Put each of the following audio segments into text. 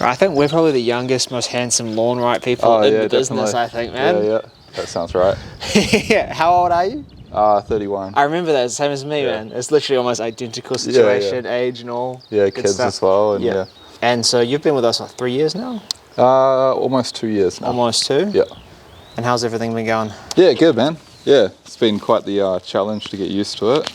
I think we're probably the youngest, most handsome Lawn Rite people in the business, I think, man. Yeah, that sounds right. Yeah, how old are you? 31. I remember that, same as me, man. It's literally almost identical situation, age and all. Yeah, kids stuff. as well. And yeah. And so you've been with us, what, 3 years now? Almost 2 years now. Almost 2? Yeah. And how's everything been going? Yeah, good, man. Yeah, it's been quite the challenge to get used to it.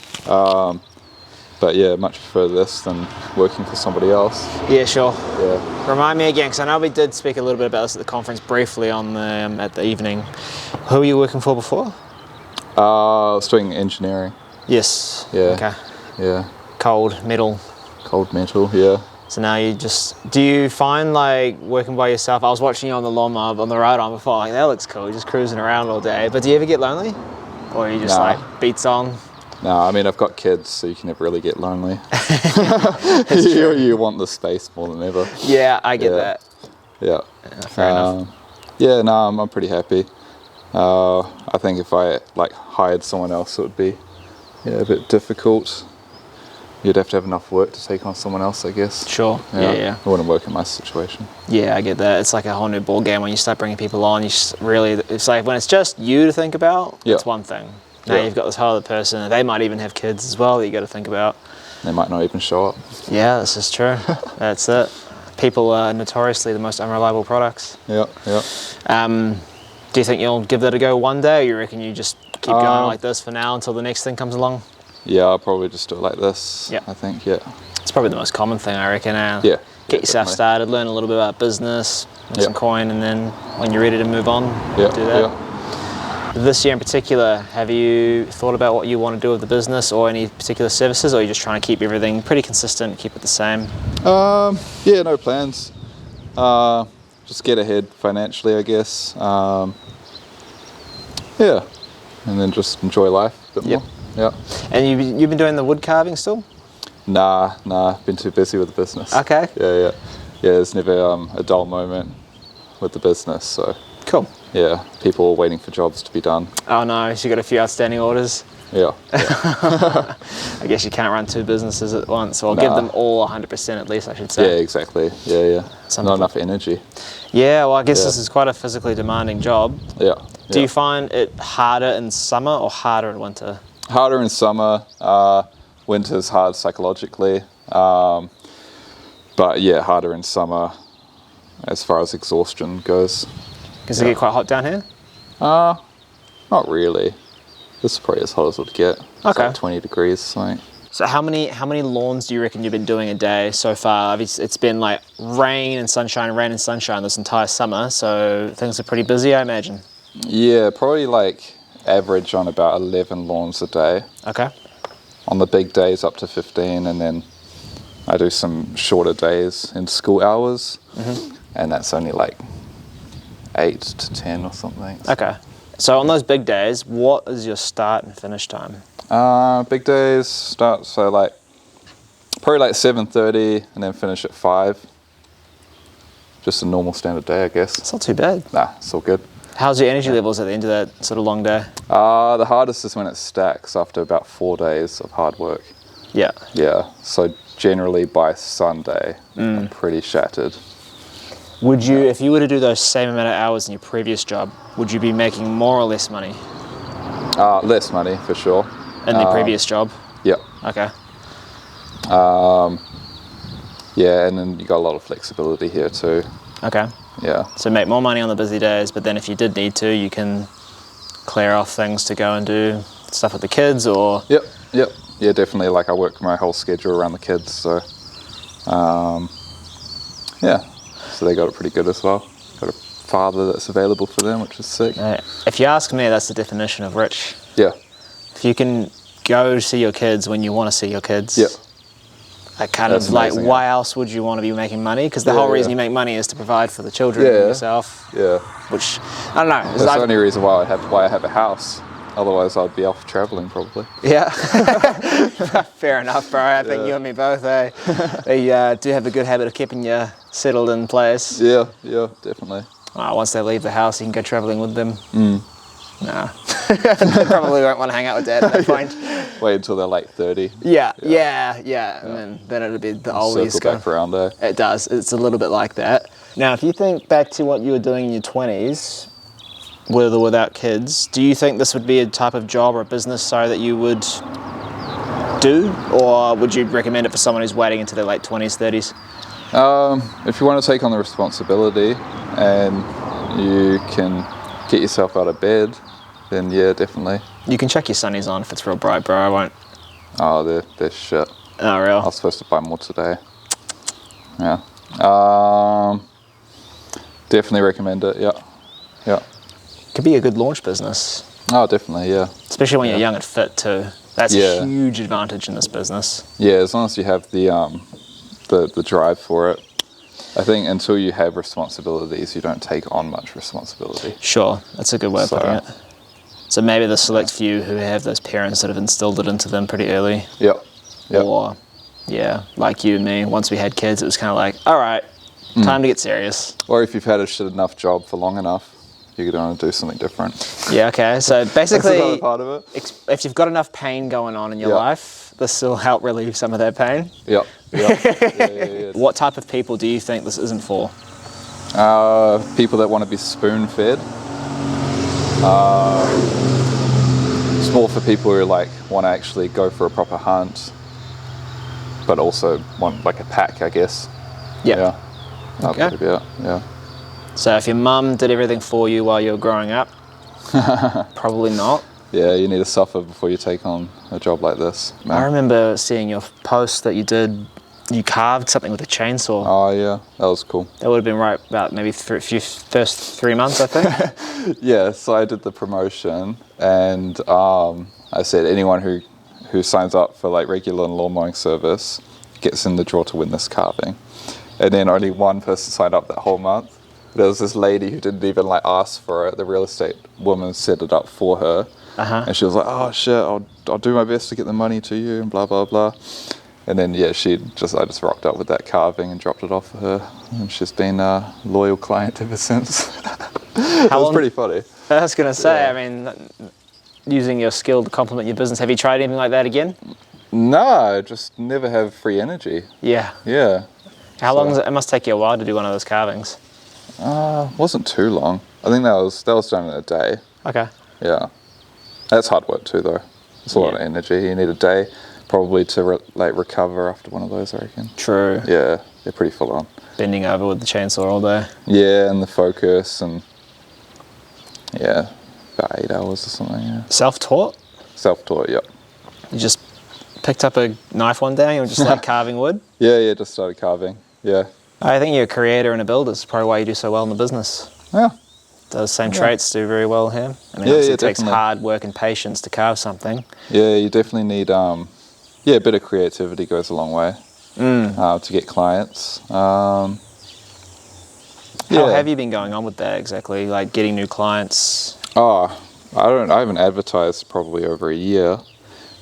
But yeah, much prefer this than working for somebody else. Yeah, sure. Yeah. Remind me again, because I know we did speak a little bit about this at the conference briefly on the at the evening. Who were you working for before? I was doing engineering. Yes. Yeah. Okay. Yeah. Cold metal. Cold metal, yeah. So now do you find like working by yourself? I was watching you on the lawnmower on the ride on before, like that looks cool, just cruising around all day. But do you ever get lonely? Or are you just like beats on? No, I mean, I've got kids, so you can never really get lonely. You want the space more than ever. Yeah, I get that. Yeah. Fair enough. Yeah, no, I'm pretty happy. I think if I hired someone else, it would be a bit difficult. You'd have to have enough work to take on someone else, I guess. Sure. Yeah. It wouldn't work in my situation. Yeah, I get that. It's like a whole new ball game when you start bringing people on. It's like when it's just you to think about. It's one thing. Now you've got this whole other person, and they might even have kids as well that you got to think about. They might not even show up. Yeah, this is true. That's it. People are notoriously the most unreliable products. Yeah. Do you think you'll give that a go one day, or you reckon you just keep going like this for now until the next thing comes along? Yeah, I'll probably just do it like this. Yeah. I think, It's probably the most common thing, I reckon. Yeah. Get yourself started, learn a little bit about business, make some coin, and then when you're ready to move on, do that. Yeah. This year in particular, have you thought about what you want to do with the business or any particular services, or are you just trying to keep everything pretty consistent, keep it the same? Yeah, no plans. Just get ahead financially, I guess. Yeah, and then just enjoy life a bit more. Yeah. And you've been doing the wood carving still? Nah, been too busy with the business. Okay. Yeah, there's never a dull moment with the business, so. Cool. Yeah, people are waiting for jobs to be done. Oh no, so you got a few outstanding orders? Yeah. I guess you can't run 2 businesses at once, or give them all 100% at least, I should say. Yeah, exactly. Yeah. Not enough energy. Yeah, well, I guess this is quite a physically demanding job. Yeah. Do you find it harder in summer or harder in winter? Harder in summer. Winter's hard psychologically. But yeah, harder in summer as far as exhaustion goes. Does it get quite hot down here? Not really. This is probably as hot as it would get. It's like 20 degrees, something. So how many lawns do you reckon you've been doing a day so far? It's been like rain and sunshine this entire summer, so things are pretty busy, I imagine. Yeah, probably like average on about 11 lawns a day. Okay. On the big days up to 15, and then I do some shorter days in school hours, and that's only like 8 to 10 or something. Okay. So on those big days, what is your start and finish time? Big days start probably like 7:30 and then finish at 5. Just a normal standard day, I guess. It's not too bad. Nah, it's all good. How's your energy levels at the end of that sort of long day? The hardest is when it stacks after about 4 days of hard work. Yeah. Yeah, so generally by Sunday, I'm pretty shattered. Would you, if you were to do those same amount of hours in your previous job, would you be making more or less money? Less money, for sure. In the previous job? Yeah. Okay. Yeah, and then you got a lot of flexibility here too. Okay. Yeah. So make more money on the busy days, but then if you did need to, you can clear off things to go and do stuff with the kids, or? Yep. Yeah, definitely. Like I work my whole schedule around the kids, so yeah. So they got it pretty good as well. Got a father that's available for them, which is sick. If you ask me, that's the definition of rich. Yeah. If you can go see your kids when you want to see your kids. Yep. That kind of like, amazing, why else would you want to be making money? Because the whole reason you make money is to provide for the children and yourself. Yeah. Which, I don't know. That's the only reason why I have a house. Otherwise, I'd be off traveling probably. Yeah. Fair enough, bro. I think you and me both, eh? They do have a good habit of keeping you settled in place. Yeah, definitely. Once they leave the house, you can go traveling with them. Nah. They probably won't want to hang out with Dad at that point. Wait until they're like 30. Yeah. And then it'll be the oldies. Circle back around there. It does. It's a little bit like that. Now, if you think back to what you were doing in your 20s, with or without kids, do you think this would be a type of job or a business, that you would do? Or would you recommend it for someone who's waiting into their late 20s, 30s? If you want to take on the responsibility and you can get yourself out of bed, then yeah, definitely. You can check your sunnies on if it's real bright, bro. I won't. Oh, they're shit. Oh, real? I was supposed to buy more today. Yeah. Definitely recommend it. Yeah. Could be a good launch business. Oh, definitely. Yeah. Especially when you're young and fit too. That's a huge advantage in this business. Yeah, as long as you have the drive for it. I think until you have responsibilities, you don't take on much responsibility. Sure, that's a good way of putting it. So maybe the select few who have those parents that have instilled it into them pretty early. Yep. Or, like you and me, once we had kids, it was kind of like, all right, time to get serious. Or if you've had a shit enough job for long enough, you're going to do something different. Yeah, okay. So basically, that's another part of it. If you've got enough pain going on in your life, this will help relieve some of that pain. Yep. Yeah. What type of people do you think this isn't for? People that want to be spoon-fed. It's more for people who want to actually go for a proper hunt, but also want a pack, I guess. Yeah. Okay. Yeah. So if your mum did everything for you while you were growing up, probably not. Yeah, you need to suffer before you take on a job like this. Man. I remember seeing your post that you carved something with a chainsaw. Oh yeah, that was cool. That would have been right about maybe first 3 months, I think. Yeah, so I did the promotion, and I said anyone who signs up for regular lawn mowing service gets in the draw to win this carving. And then only one person signed up that whole month. There was this lady who didn't even ask for it. The real estate woman set it up for her. And she was like, oh shit, I'll do my best to get the money to you and blah, blah, blah. And then, I just rocked up with that carving and dropped it off for her. And she's been a loyal client ever since. It was pretty funny. I was going to say, I mean, using your skill to complement your business, have you tried anything like that again? No, just never have free energy. Yeah. Yeah. How long it must take you a while to do one of those carvings? Wasn't too long. I think that was done in a day. Okay. Yeah. That's hard work too, though. It's a lot of energy. You need a day probably to recover after one of those, I reckon. True. Yeah, they're pretty full on. Bending over with the chainsaw all day. Yeah, and the focus and about 8 hours or something. Yeah. Self-taught? Self-taught, yep. You just picked up a knife one day and were just carving wood? Yeah, just started carving. Yeah. I think you're a creator and a builder. It's probably why you do so well in the business. Yeah. Those same traits do very well here. I mean, it takes hard work and patience to carve something. Yeah, you definitely need, a bit of creativity goes a long way to get clients. How have you been going on with that exactly? Getting new clients? I haven't advertised probably over a year,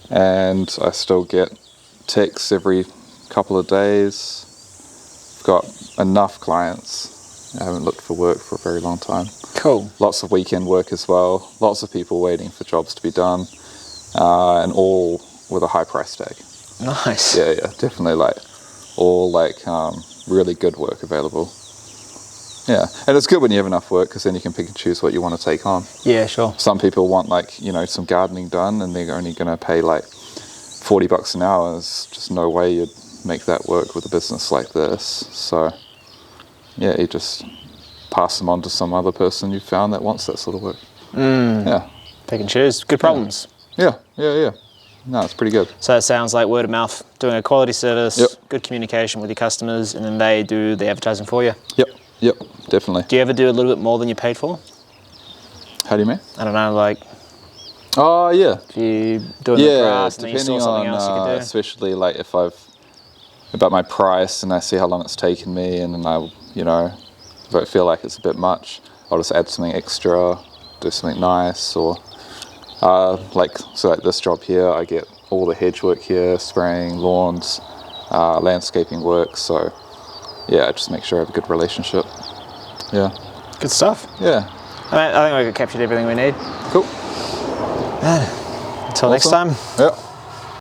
and I still get texts every couple of days. I've got enough clients. I haven't looked for work for a very long time. Cool. Lots of weekend work as well. Lots of people waiting for jobs to be done, and all with a high price tag. Nice. Yeah, definitely all really good work available. Yeah, and it's good when you have enough work because then you can pick and choose what you want to take on. Yeah, sure. Some people want some gardening done and they're only going to pay $40 an hour. There's just no way you'd make that work with a business like this. So yeah, you just pass them on to some other person you found that wants that sort of work. Yeah. Pick and choose. Good problems. Yeah. No, it's pretty good. So it sounds like word of mouth, doing a quality service, good communication with your customers, and then they do the advertising for you. Yep, definitely. Do you ever do a little bit more than you paid for? How do you mean? I don't know, Oh, yeah. if you doing the grass and then you saw something else you could do. Especially if about my price and I see how long it's taken me, and then if I feel like it's a bit much, I'll just add something extra, do something nice, or this job here, I get all the hedge work here, spraying, lawns, landscaping work, so yeah, I just make sure I have a good relationship. Yeah. Good stuff. Yeah. I think we've captured everything we need. Cool. Until next time. Yep.